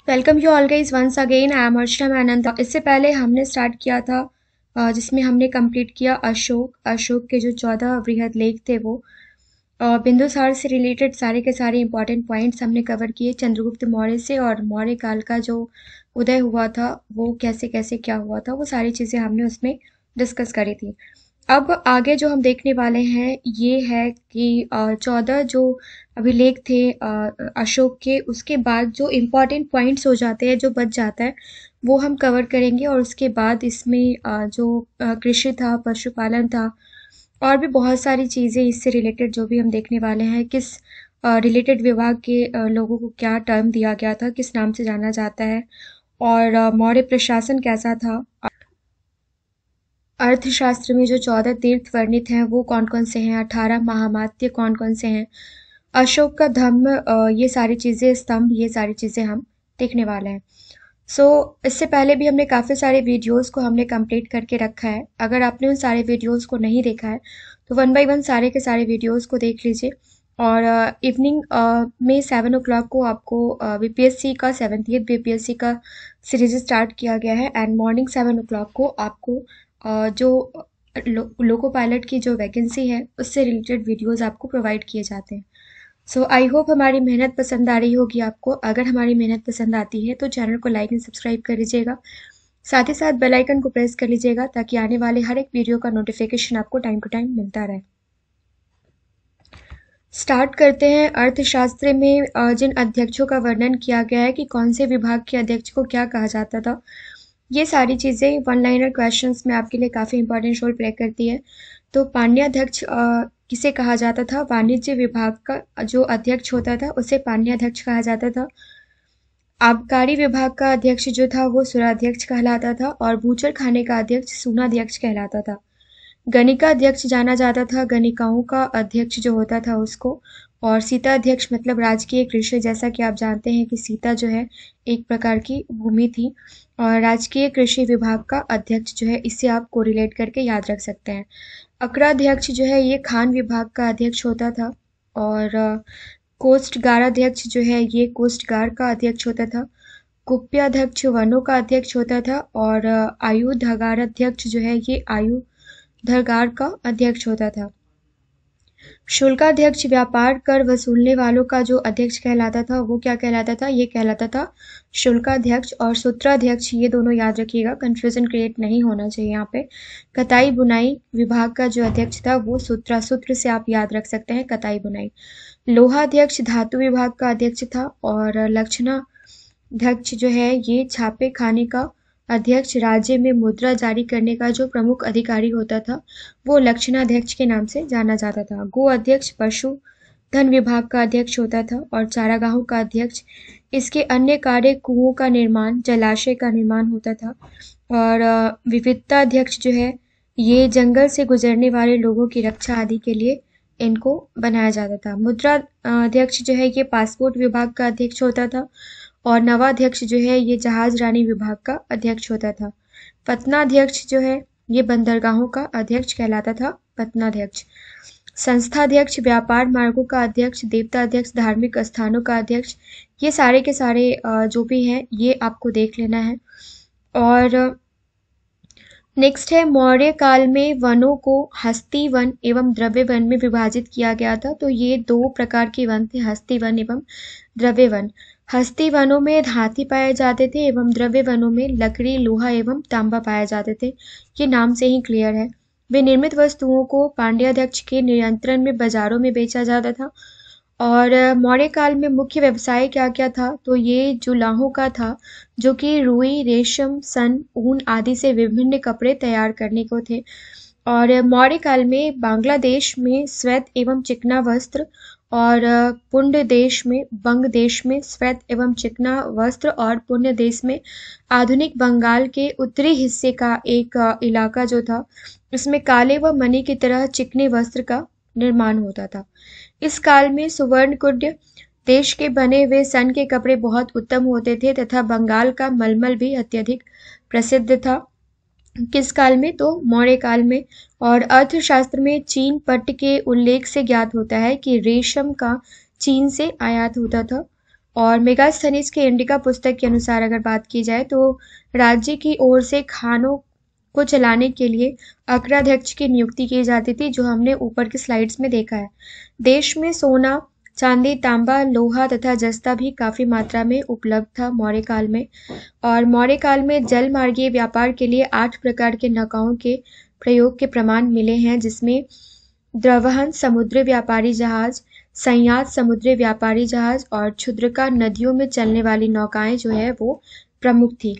Welcome you all guys once again. I am Archana Mainand. इससे पहले हमने स्टार्ट किया था जिसमें हमने कंप्लीट किया अशोक के जो 14 वृहद लेख थे वो बिंदुसार से रिलेटेड सारे के सारे इंपॉर्टेंट पॉइंट्स हमने कवर किए चंद्रगुप्त मौर्य से, और मौर्य काल का जो उदय हुआ था वो कैसे कैसे क्या हुआ था वो सारी चीज़ें हमने उसमें डिस्कस करी थी। अब आगे जो हम देखने वाले हैं ये है कि 14 जो अभिलेख थे अशोक के, उसके बाद जो इम्पोर्टेंट पॉइंट्स हो जाते हैं, जो बच जाता है वो हम कवर करेंगे। और उसके बाद इसमें जो कृषि था, पशुपालन था, और भी बहुत सारी चीज़ें इससे रिलेटेड जो भी हम देखने वाले हैं, किस रिलेटेड विभाग के लोगों को क्या टर्म दिया गया था, किस नाम से जाना जाता है, और मौर्य प्रशासन कैसा था। अर्थशास्त्र में जो 14 तीर्थ वर्णित हैं वो कौन कौन से हैं, 18 महामात्य कौन कौन से हैं, अशोक का धम्म, ये सारी चीज़ें, स्तंभ, ये सारी चीज़ें हम देखने वाले हैं। सो इससे पहले भी हमने काफ़ी सारे वीडियोस को हमने कंप्लीट करके रखा है। अगर आपने उन सारे वीडियोस को नहीं देखा है तो वन बाय वन सारे के सारे वीडियोस को देख लीजिए। और इवनिंग में 7 o'clock को आपको बीपीएससी का 7th बीपीएससी का सीरीज स्टार्ट किया गया है, एंड मॉर्निंग 7 o'clock को आपको जो लोको पायलट की जो वैकेंसी है उससे रिलेटेड वीडियोस आपको प्रोवाइड किए जाते हैं। सो आई होप हमारी मेहनत पसंद आ रही होगी आपको। अगर हमारी मेहनत पसंद आती है तो चैनल को लाइक एंड सब्सक्राइब कर लीजिएगा। साथ ही साथ बेल आइकन को प्रेस कर लीजिएगा ताकि आने वाले हर एक वीडियो का नोटिफिकेशन आपको टाइम टू टाइम मिलता रहे। स्टार्ट करते हैं। अर्थशास्त्र में जिन अध्यक्षों का वर्णन किया गया है कि कौन से विभाग के अध्यक्ष को क्या कहा जाता था, ये सारी चीज़ें वन लाइनर क्वेश्चंस में आपके लिए काफ़ी इंपॉर्टेंट रोल प्ले करती है। तो पाण्ड्याध्यक्ष किसे कहा जाता था? वाणिज्य विभाग का जो अध्यक्ष होता था उसे पाण्ड्याध्यक्ष कहा जाता था। आबकारी विभाग का अध्यक्ष जो था वो सुराध्यक्ष कहलाता था, और बूचड़ खाने का अध्यक्ष सूनाध्यक्ष कहलाता था। गणिका अध्यक्ष जाना जाता था, गणिकाओं का अध्यक्ष जो होता था उसको। और सीता अध्यक्ष मतलब राजकीय कृषि, जैसा कि आप जानते हैं कि सीता जो है एक प्रकार की भूमि थी, और राजकीय कृषि विभाग का अध्यक्ष जो है, इससे आप कोरिलेट करके याद रख सकते हैं। अक्राध्यक्ष जो है ये खान विभाग का अध्यक्ष होता था, और कोस्ट गार्ड अध्यक्ष जो है ये कोस्ट गार्ड का अध्यक्ष होता था। कुप्याध्यक्ष वनों का अध्यक्ष होता था, और आयुधागार अध्यक्ष जो है ये आयुधागार का अध्यक्ष होता था। शुल्काध्यक्ष व्यापार कर वसूलने वालों का जो अध्यक्ष कहलाता था वो क्या कहलाता था? ये कहलाता था शुल्काध्यक्ष। और सूत्राध्यक्ष, ये दोनों याद रखिएगा, कंफ्यूजन क्रिएट नहीं होना चाहिए यहाँ पे। कताई बुनाई विभाग का जो अध्यक्ष था वो सूत्र से आप याद रख सकते हैं, कताई बुनाई। लोहाध्यक्ष धातु विभाग का अध्यक्ष था, और लक्षणाध्यक्ष जो है ये छापे खाने का अध्यक्ष, राज्य में मुद्रा जारी करने का जो प्रमुख अधिकारी होता था वो लक्षणाध्यक्ष के नाम से जाना जाता था। गो अध्यक्ष पशु धन विभाग का अध्यक्ष होता था, और चारागाहों का अध्यक्ष। इसके अन्य कार्य कुओं का निर्माण, जलाशय का निर्माण होता था। और विविधता अध्यक्ष जो है ये जंगल से गुजरने वाले लोगों की रक्षा आदि के लिए इनको बनाया जाता था। मुद्रा अध्यक्ष जो है ये पासपोर्ट विभाग का अध्यक्ष होता था, और नवाध्यक्ष जो है ये जहाज रानी विभाग का अध्यक्ष होता था। पत्नाध्यक्ष जो है ये बंदरगाहों का अध्यक्ष कहलाता था, पत्नाध्यक्ष। संस्थाध्यक्ष व्यापार मार्गों का अध्यक्ष, देवता अध्यक्ष धार्मिक स्थानों का अध्यक्ष। ये सारे के सारे जो भी हैं ये आपको देख लेना है। और नेक्स्ट है, मौर्य काल में वनों को हस्ती वन एवं द्रव्य वन में विभाजित किया गया था। तो ये दो प्रकार के वन थे, हस्ती वन एवं द्रव्य वन। हस्ती वनों में हाथी पाए जाते थे, एवं द्रव्य वनों में लकड़ी, लोहा एवं तांबा पाए जाते थे। ये नाम से ही क्लियर है। वे निर्मित वस्तुओं को पांड्याध्यक्ष के नियंत्रण में बाजारों में बेचा जाता था। और मौर्य काल में मुख्य व्यवसाय क्या क्या था? तो ये जुलाहों का था, जो कि रुई, रेशम, सन, ऊन आदि से विभिन्न कपड़े तैयार करने को थे। और मौर्य काल में बांग्लादेश में श्वेत एवं चिकना वस्त्र, और पुंड देश में, बंग देश में श्वेत एवं चिकना वस्त्र, और पुण्य देश में आधुनिक बंगाल के उत्तरी हिस्से का एक इलाका जो था, इसमें काले व मणि की तरह चिकने वस्त्र का निर्माण होता था। इस काल में सुवर्णकुंड देश के बने हुए सन के कपड़े बहुत उत्तम होते थे, तथा बंगाल का मलमल भी अत्यधिक प्रसिद्ध था। किस काल में? तो मौर्य काल में। और अर्थशास्त्र में चीन पट्ट के उल्लेख से ज्ञात होता है कि रेशम का चीन से आयात होता था। और मेगास्थनीज के इंडिका पुस्तक के अनुसार अगर बात की जाए तो राज्य की ओर से खानों को चलाने के लिए अग्राध्यक्ष की नियुक्ति की जाती थी, जो हमने ऊपर की स्लाइड्स में देखा है। देश में सोना, चांदी, तांबा, लोहा तथा जस्ता भी काफी मात्रा में उपलब्ध था मौर्य काल में। और मौर्य काल में जल मार्गीय व्यापार के लिए 8 प्रकार के नौकाओं के प्रयोग के प्रमाण मिले हैं, जिसमें द्रवहन समुद्री व्यापारी जहाज, संयात समुद्री व्यापारी जहाज और क्षुद्रका नदियों में चलने वाली नौकाएं जो है वो प्रमुख थी।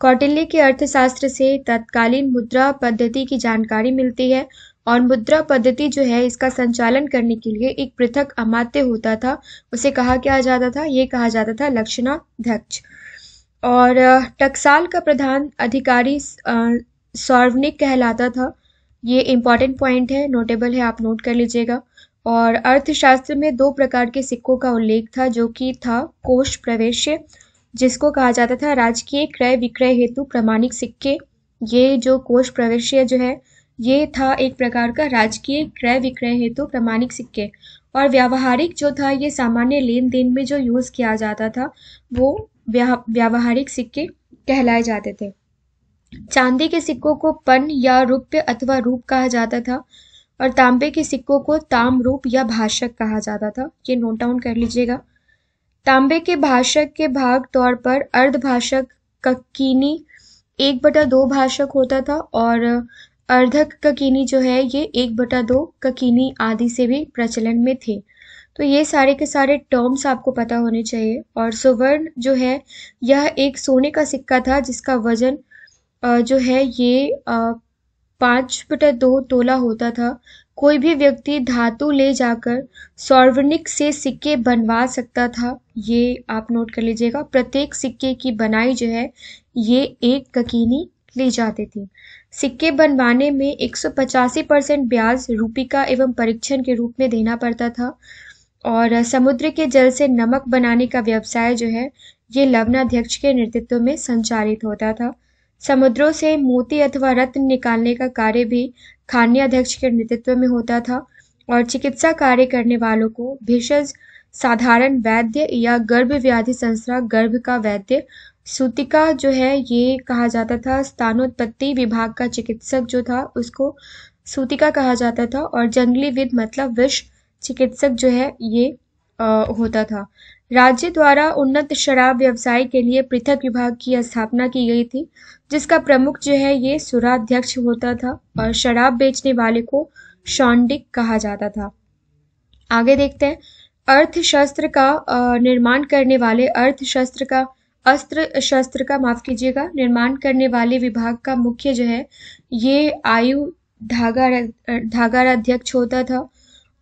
कौटिल्य के अर्थशास्त्र से तत्कालीन मुद्रा पद्धति की जानकारी मिलती है और मुद्रा पद्धति जो है इसका संचालन करने के लिए एक पृथक अमात्य होता था। उसे कहा क्या जाता था? ये कहा जाता था लक्षणाध्यक्ष। और टकसाल का प्रधान अधिकारी सार्वनिक कहलाता था। ये इंपॉर्टेंट पॉइंट है, नोटेबल है, आप नोट कर लीजिएगा। और अर्थशास्त्र में 2 प्रकार के सिक्कों का उल्लेख था, जो कि था कोष प्रवेश्य, जिसको कहा जाता था राजकीय क्रय विक्रय हेतु प्रमाणिक सिक्के। ये जो कोष प्रवेश्य जो है ये था एक प्रकार का राजकीय क्रय विक्रय हेतु प्रमाणिक सिक्के। और व्यावहारिक जो था ये सामान्य लेन देन में जो यूज किया जाता था वो व्यावहारिक सिक्के कहलाए जाते थे। चांदी के सिक्कों को पन या रुप्य अथवा रूप कहा जाता था और तांबे के सिक्कों को ताम रूप या भाषक कहा जाता था। ये नोट डाउन कर लीजिएगा। तांबे के भाषक के भाग तौर पर अर्धभाषक ककीनी 1/2 भाषक होता था और अर्धक ककीनी जो है ये 1/2 ककीनी आदि से भी प्रचलन में थे। तो ये सारे के सारे टर्म्स आपको पता होने चाहिए। और सुवर्ण जो है यह एक सोने का सिक्का था जिसका वजन जो है ये 5/2 तोला होता था। कोई भी व्यक्ति धातु ले जाकर सौवर्णिक से सिक्के बनवा सकता था। ये आप नोट कर लीजिएगा। प्रत्येक सिक्के की बनाई जो है ये 1 ककीनी ली जाती थी। सिक्के बनवाने में 185% ब्याज रूपिका एवं परीक्षण के रूप में देना पड़ता था। और समुद्र के जल से नमक बनाने का व्यवसाय जो है ये लवणाध्यक्ष के नेतृत्व में संचालित होता था। समुद्रों से मोती अथवा रत्न निकालने का कार्य भी खान्याध्यक्ष के नेतृत्व में होता था। और चिकित्सा कार्य करने वालों को भेषज साधारण वैद्य या गर्भ व्याधि संस्था गर्भ का वैद्य, सूतिका जो है ये कहा जाता था। स्थानोत्पत्ति विभाग का चिकित्सक जो था उसको सूतिका कहा जाता था। और जंगली विद मतलब विष चिकित्सक जो है ये होता था। राज्य द्वारा उन्नत शराब व्यवसाय के लिए पृथक विभाग की स्थापना की गई थी, जिसका प्रमुख जो है ये सुराध्यक्ष होता था और शराब बेचने वाले को शौंडिक कहा जाता था। आगे देखते हैं। अर्थशास्त्र का निर्माण करने वाले निर्माण करने वाले विभाग का मुख्य जो है ये आयु धागाराध्यक्ष होता था।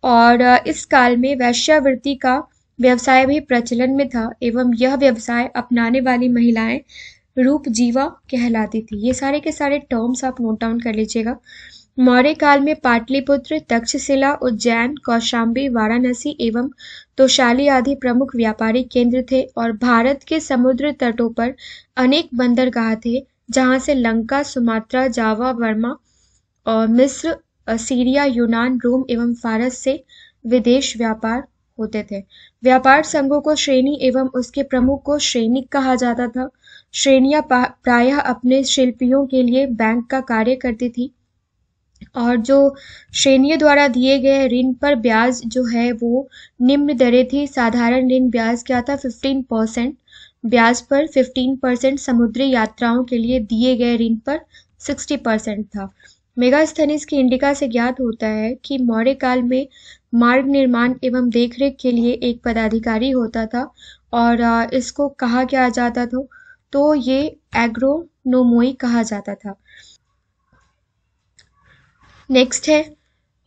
और इस काल में वैश्यावृत्ति का व्यवसाय भी प्रचलन में था एवं यह व्यवसाय अपनाने वाली महिलाएं रूपजीवा कहलाती थी। ये सारे के सारे टर्म्स आप नोट डाउन कर लीजिएगा। मौर्य काल में पाटलिपुत्र, तक्षशिला, उज्जैन, कौशाम्बी, वाराणसी एवं तोशाली आदि प्रमुख व्यापारिक केंद्र थे और भारत के समुद्र तटों पर अनेक बंदरगाह थे, जहां से लंका, सुमात्रा, जावा, वर्मा और मिस्र, सीरिया, यूनान, रोम एवं फारस से विदेश व्यापार होते थे। व्यापार संघों को श्रेणी एवं उसके प्रमुख को श्रेणिक कहा जाता था। श्रेणियां प्रायः अपने शिल्पियों के लिए बैंक का कार्य करती थी। और जो श्रेणियों द्वारा दिए गए ऋण पर ब्याज जो है वो निम्न दरें थी। साधारण ऋण ब्याज क्या था? 15% ब्याज पर, 15% समुद्री यात्राओं के लिए दिए गए ऋण पर 60% था। मेगास्थनीज की इंडिका से ज्ञात होता है कि मौर्य काल में मार्ग निर्माण एवं देखरेख के लिए एक पदाधिकारी होता था और इसको कहा क्या जाता था? तो ये एग्रोनोमोई कहा जाता था। नेक्स्ट है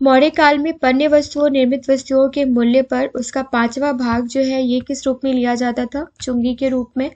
मौर्य काल में पण्य वस्तुओं, निर्मित वस्तुओं के मूल्य पर उसका 5वां भाग जो है ये किस रूप में लिया जाता था? चुंगी के रूप में।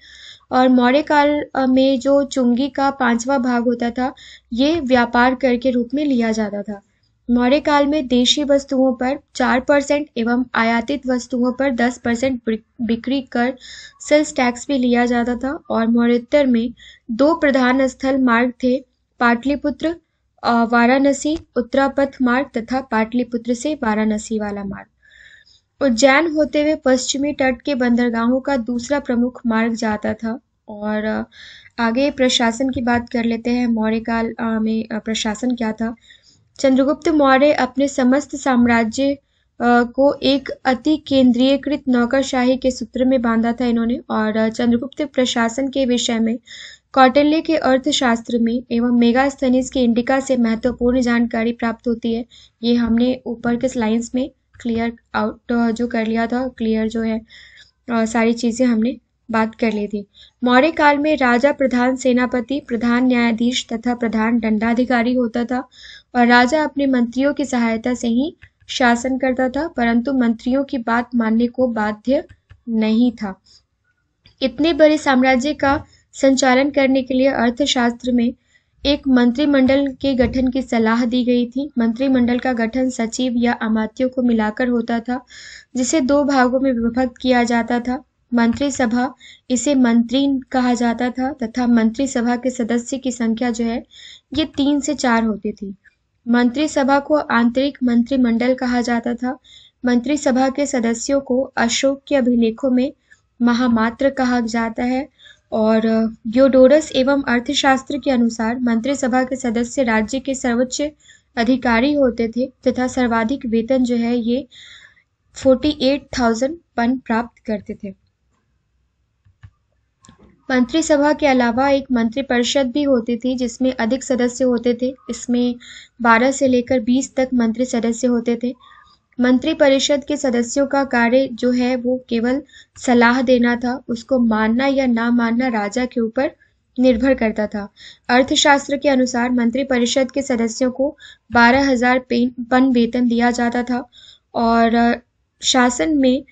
और मौर्य काल में जो चुंगी का 5वां भाग होता था ये व्यापार कर के रूप में लिया जाता था। मौर्य काल में देशी वस्तुओं पर 4% एवं आयातित वस्तुओं पर 10% बिक्री कर सेल्स टैक्स भी लिया जाता था। और मौर्योत्तर में 2 प्रधान स्थल मार्ग थे, पाटलिपुत्र वाराणसी उत्तरापथ मार्ग तथा पाटलिपुत्र से वाराणसी वाला मार्ग। उज्जैन होते हुए पश्चिमी तट के बंदरगाहों का दूसरा प्रमुख मार्ग जाता था। और आगे प्रशासन की बात कर लेते हैं। मौर्य काल में प्रशासन क्या था। चंद्रगुप्त मौर्य अपने समस्त साम्राज्य को एक अति केंद्रीयकृत नौकरशाही के सूत्र में बांधा था इन्होंने। और चंद्रगुप्त प्रशासन के विषय में कौटिल्य के अर्थशास्त्र में एवं मेगास्थनीज के इंडिका से महत्वपूर्ण जानकारी प्राप्त होती है। ये हमने ऊपर के स्लाइड्स में क्लियर आउट जो कर लिया था, क्लियर जो है सारी चीजें हमने बात कर ली थी। मौर्य काल में राजा प्रधान सेनापति, प्रधान न्यायाधीश तथा प्रधान दंडाधिकारी होता था। और राजा अपने मंत्रियों की सहायता से ही शासन करता था, परंतु मंत्रियों की बात मानने को बाध्य नहीं था। इतने बड़े साम्राज्य का संचालन करने के लिए अर्थशास्त्र में एक मंत्रिमंडल के गठन की सलाह दी गई थी। मंत्रिमंडल का गठन सचिव या अमात्यों को मिलाकर होता था, जिसे दो भागों में विभक्त किया जाता था। मंत्रिसभा, इसे मंत्री कहा जाता था, तथा मंत्रिसभा के सदस्य की संख्या जो है ये 3 से 4 होती थी। मंत्रिसभा को आंतरिक मंत्रिमंडल कहा जाता था। मंत्रिसभा के सदस्यों को अशोक के अभिलेखों में महामात्र कहा जाता है। और डियोडोरस एवं अर्थशास्त्र के अनुसार मंत्रिसभा के सदस्य राज्य के सर्वोच्च अधिकारी होते थे तथा सर्वाधिक वेतन जो है ये 48,000 पन प्राप्त करते थे। मंत्रिसभा के अलावा एक मंत्रिपरिषद भी होती थी, जिसमें अधिक सदस्य होते थे। इसमें 12 से लेकर 20 तक मंत्री सदस्य होते थे। मंत्रिपरिषद के सदस्यों का कार्य जो है वो केवल सलाह देना था। उसको मानना या ना मानना राजा के ऊपर निर्भर करता था। अर्थशास्त्र के अनुसार मंत्रिपरिषद के सदस्यों को 12,000 पन वेतन दिया जाता था। और शासन में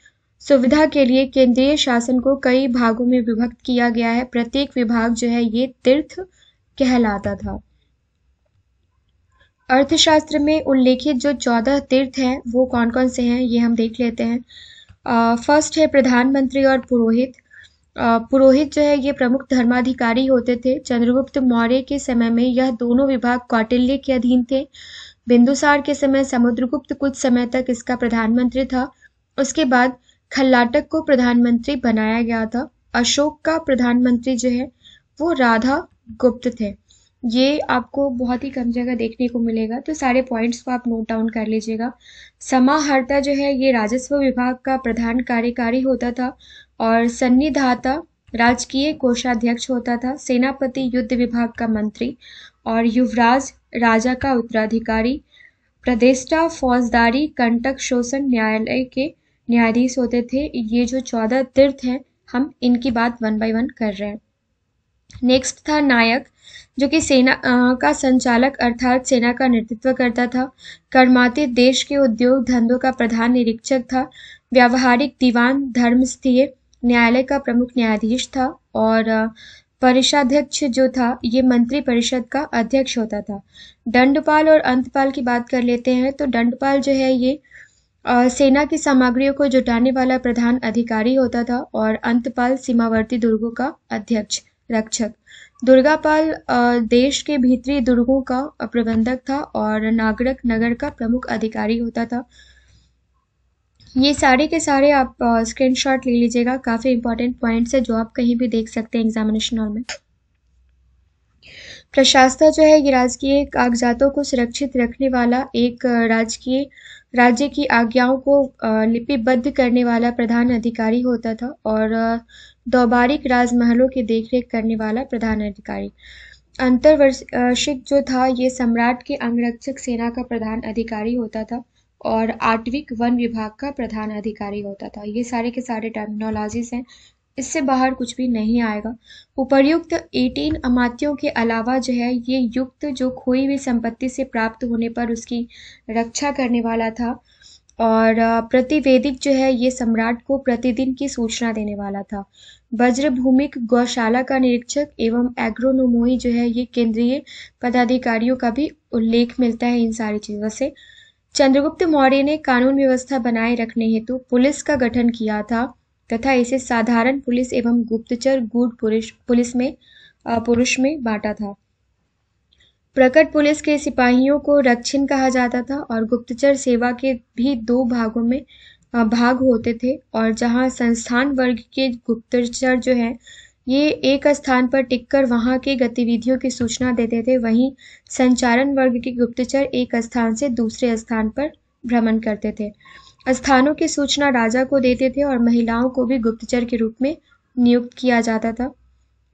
सुविधा के लिए केंद्रीय शासन को कई भागों में विभक्त किया गया है। प्रत्येक विभाग जो है ये तीर्थ कहलाता था। अर्थशास्त्र में उल्लेखित जो 14 तीर्थ हैं वो कौन कौन से हैं ये हम देख लेते हैं। फर्स्ट है प्रधानमंत्री और पुरोहित। पुरोहित जो है ये प्रमुख धर्माधिकारी होते थे। चंद्रगुप्त मौर्य के समय में यह दोनों विभाग कौटिल्य के अधीन थे। बिंदुसार के समय समुद्रगुप्त कुछ समय तक इसका प्रधानमंत्री था। उसके बाद खल्लाटक को प्रधानमंत्री बनाया गया था। अशोक का प्रधानमंत्री जो है वो राधा गुप्त थे। ये आपको बहुत ही कम जगह देखने को मिलेगा, तो सारे पॉइंट्स को आप नोट डाउन कर लीजिएगा। समाहर्ता जो है ये राजस्व विभाग का प्रधान कार्यकारी होता था। और सन्निधाता राजकीय कोषाध्यक्ष होता था। सेनापति युद्ध विभाग का मंत्री। और युवराज राजा का उत्तराधिकारी। प्रदेष्टा फौजदारी कंटक शोषण न्यायालय के न्यायाधीश होते थे। ये जो 14 तीर्थ हैं हम इनकी बात 1 बाय 1 कर रहे हैं। नेक्स्ट था नायक, जो कि सेना का संचालक अर्थात सेना का नेतृत्व करता था। कर्मातीत देश के उद्योग धंधों का प्रधान निरीक्षक था। व्यावहारिक दीवान धर्मस्थीय न्यायालय का प्रमुख न्यायाधीश था। और परिषाध्यक्ष जो था ये मंत्री परिषद का अध्यक्ष होता था। दंडपाल और अंतपाल की बात कर लेते हैं। तो दंडपाल जो है ये सेना की सामग्रियों को जुटाने वाला प्रधान अधिकारी होता था। और अंतपाल सीमावर्ती दुर्गों का अध्यक्ष रक्षक। दुर्गापाल देश के भीतरी दुर्गों का प्रबंधक था। और नागरक नगर का प्रमुख अधिकारी होता था। ये सारे के सारे आप स्क्रीनशॉट ले लीजिएगा। काफी इंपॉर्टेंट पॉइंट्स है जो आप कहीं भी देख सकते हैं एग्जामिनेशन हॉल में। प्रशासक जो है ये राजकीय कागजातों को सुरक्षित रखने वाला एक राज्य की आज्ञाओं को लिपिबद्ध करने वाला प्रधान अधिकारी होता था। और दौबारिक राजमहलों की देखरेख करने वाला प्रधान अधिकारी। अंतर्वार्षिक जो था ये सम्राट के अंगरक्षक सेना का प्रधान अधिकारी होता था। और आटविक वन विभाग का प्रधान अधिकारी होता था। ये सारे के सारे टर्मिनोलॉजीज हैं, इससे बाहर कुछ भी नहीं आएगा। उपर्युक्त 18 अमात्यों के अलावा जो है ये युक्त जो खोई हुई संपत्ति से प्राप्त होने पर उसकी रक्षा करने वाला था। और प्रतिवेदिक जो है ये सम्राट को प्रतिदिन की सूचना देने वाला था। वज्रभूमिक गौशाला का निरीक्षक एवं एग्रोनोमोई जो है ये केंद्रीय पदाधिकारियों का भी उल्लेख मिलता है इन सारी चीजों से। चंद्रगुप्त मौर्य ने कानून व्यवस्था बनाए रखने हेतु पुलिस का गठन किया था तथा इसे साधारण पुलिस एवं गुप्तचर गूढ़ पुरुष में बांटा था। प्रकट पुलिस के सिपाहियों को रक्षिन कहा जाता था। और गुप्तचर सेवा के भी 2 भागों में भाग होते थे और जहाँ संस्थान वर्ग के गुप्तचर जो है ये एक स्थान पर टिककर वहां के गतिविधियों की सूचना देते थे, वहीं संचारण वर्ग के गुप्तचर एक स्थान से दूसरे स्थान पर भ्रमण करते थे। स्थानों की सूचना राजा को देते थे और महिलाओं को भी गुप्तचर के रूप में नियुक्त किया जाता था।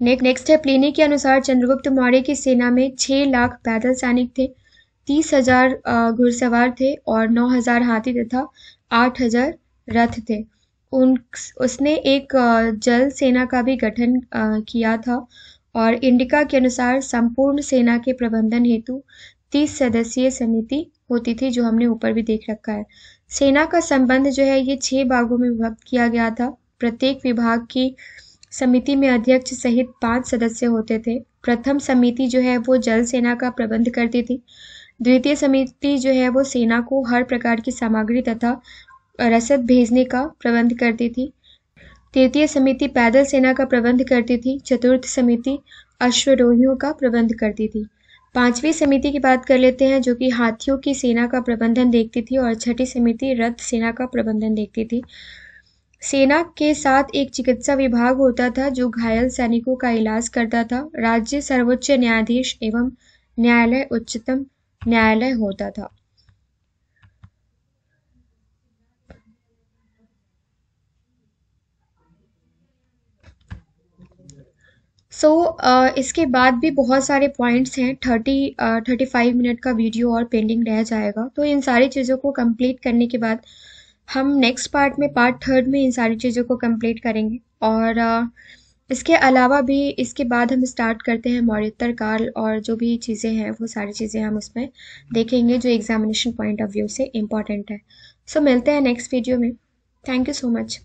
नेक्स्ट है, प्लिनी के अनुसार चंद्रगुप्त मौर्य की सेना में 6 लाख पैदल सैनिक थे, 30,000 घुड़सवार थे और 9,000 हाथी तथा 8,000 रथ थे। उसने एक जल सेना का भी गठन किया था और इंडिका के अनुसार संपूर्ण सेना के प्रबंधन हेतु 30 सदस्यीय समिति होती थी, जो हमने ऊपर भी देख रखा है। सेना का संबंध जो है ये 6 भागों में विभक्त किया गया था। प्रत्येक विभाग की समिति में अध्यक्ष सहित 5 सदस्य होते थे। प्रथम समिति जो है वो जल सेना का प्रबंध करती थी। द्वितीय समिति जो है वो सेना को हर प्रकार की सामग्री तथा रसद भेजने का प्रबंध करती थी। तृतीय समिति पैदल सेना का प्रबंध करती थी। चतुर्थ समिति अश्वरोहियों का प्रबंध करती थी। 5वीं समिति की बात कर लेते हैं, जो कि हाथियों की सेना का प्रबंधन देखती थी और छठी समिति रथ सेना का प्रबंधन देखती थी। सेना के साथ एक चिकित्सा विभाग होता था जो घायल सैनिकों का इलाज करता था। राज्य सर्वोच्च न्यायाधीश एवं न्यायालय उच्चतम न्यायालय होता था। इसके बाद भी बहुत सारे पॉइंट्स हैं। 35 मिनट का वीडियो और पेंडिंग रह जाएगा, तो इन सारी चीज़ों को कंप्लीट करने के बाद हम नेक्स्ट पार्ट में, पार्ट 3 में इन सारी चीज़ों को कंप्लीट करेंगे। और इसके अलावा भी इसके बाद हम स्टार्ट करते हैं मौर्योत्तर काल, और जो भी चीज़ें हैं वो सारी चीज़ें हम उसमें देखेंगे जो एग्जामिनेशन पॉइंट ऑफ व्यू से इम्पॉर्टेंट है। मिलते हैं नेक्स्ट वीडियो में। Thank you so much.